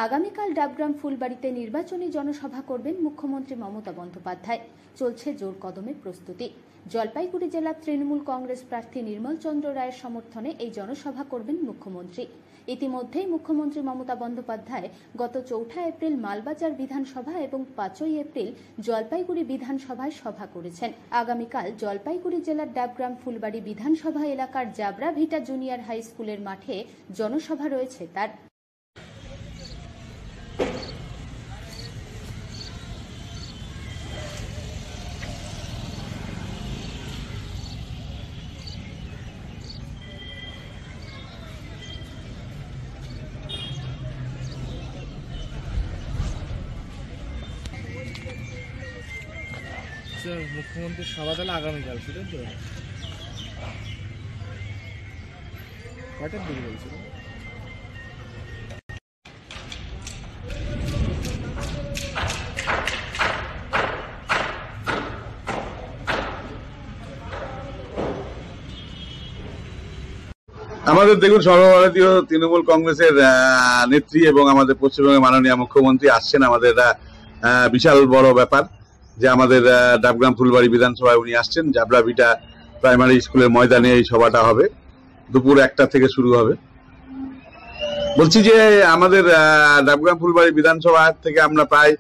আগামীকাল ডাবগ্রাম ফুলবাড়িতে নির্বাচনী জনসভা করবেন মুখ্যমন্ত্রী মমতা বন্দ্যোপাধ্যায়। চলছে জোর কদমে প্রস্তুতি। জলপাইগুড়ি জেলার তৃণমূল কংগ্রেস প্রার্থী নির্মল চন্দ্র রায়ের সমর্থনে এই জনসভা করবেন মুখ্যমন্ত্রী। ইতিমধ্যেই মুখ্যমন্ত্রী মমতা বন্দ্যোপাধ্যায় গত ৪ এপ্রিল মালবাজার বিধানসভা এবং ৫ এপ্রিল জলপাইগুড়ি বিধানসভায় সভা করেছেন। আগামীকাল জলপাইগুড়ি জেলার ডাবগ্রাম ফুলবাড়ি বিধানসভা এলাকার জাবরা ভিটা জুনিয়র হাই স্কুলের মাঠে জনসভা রয়েছে তার। মুখ্যমন্ত্রীর সভা তাহলে আগামীকাল, সেটা তো কটার দিকে বলছিল? আমাদের দেখুন, সর্বভারতীয় তৃণমূল কংগ্রেসের নেত্রী এবং আমাদের পশ্চিমবঙ্গের মাননীয় মুখ্যমন্ত্রী আসছেন। আমাদের বিশাল বড় ব্যাপার যে আমাদের ডাবগ্রাম ফুলবাড়ি বিধানসভায় উনি আসছেন। জাবরা ভিটা প্রাইমারি স্কুলের ময়দানে এই সভাটা হবে, দুপুর 1টা থেকে শুরু হবে। বলছি যে আমাদের ডাবগ্রাম ফুলবাড়ি বিধানসভা থেকে আমরা প্রায়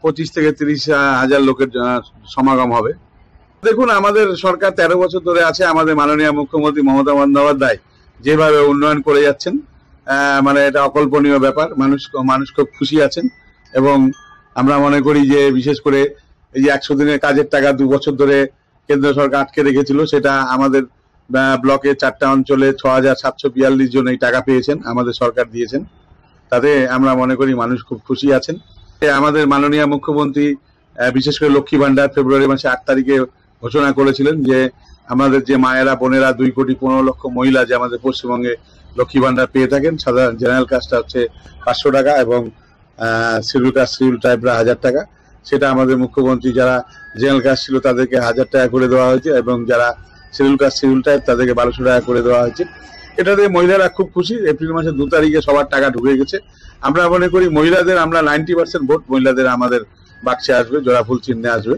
25 থেকে 30 হাজার লোকের সমাগম হবে। দেখুন, আমাদের সরকার 13 বছর ধরে আছে। আমাদের মাননীয় মুখ্যমন্ত্রী মমতা বন্দ্যোপাধ্যায় যেভাবে উন্নয়ন করে যাচ্ছেন, মানে এটা অকল্পনীয় ব্যাপার। মানুষ খুব খুশি আছেন এবং আমরা মনে করি যে বিশেষ করে এই যে 100 দিনের কাজের টাকা 2 বছর ধরে কেন্দ্র সরকার আটকে রেখেছিল, সেটা আমাদের ব্লকে 4টা অঞ্চলে 6742 জন এই টাকা পেয়েছেন, আমাদের সরকার দিয়েছেন। তাতে আমরা মনে করি মানুষ খুব খুশি আছেন। আমাদের মাননীয় মুখ্যমন্ত্রী বিশেষ করে লক্ষ্মী ভান্ডার ফেব্রুয়ারি মাসে 8 তারিখে ঘোষণা করেছিলেন যে আমাদের যে মায়েরা বোনেরা 2,15,00,000 মহিলা যে আমাদের পশ্চিমবঙ্গে লক্ষ্মী ভান্ডার পেয়ে থাকেন। সাধারণ জেনারেল কাস্টটা হচ্ছে 500 টাকা এবং শিডিউল কাস্ট শিডিউল ট্রাইবরা 1000 টাকা। সেটা আমাদের মুখ্যমন্ত্রী যারা জেনারেল কাস্ট ছিল তাদেরকে 1000 টাকা করে দেওয়া হয়েছে এবং যারা শিডিউল কাস্ট শিডিউল ট্রাইব তাদেরকে 1200 টাকা করে দেওয়া হয়েছে। এটাতে মহিলারা খুব খুশি। এপ্রিল মাসের 2 তারিখে সবার টাকা ঢুকে গেছে। আমরা মনে করি মহিলাদের, আমরা 90% ভোট মহিলাদের আমাদের বাক্সে আসবে, জোড়াফুল চিহ্নে আসবে।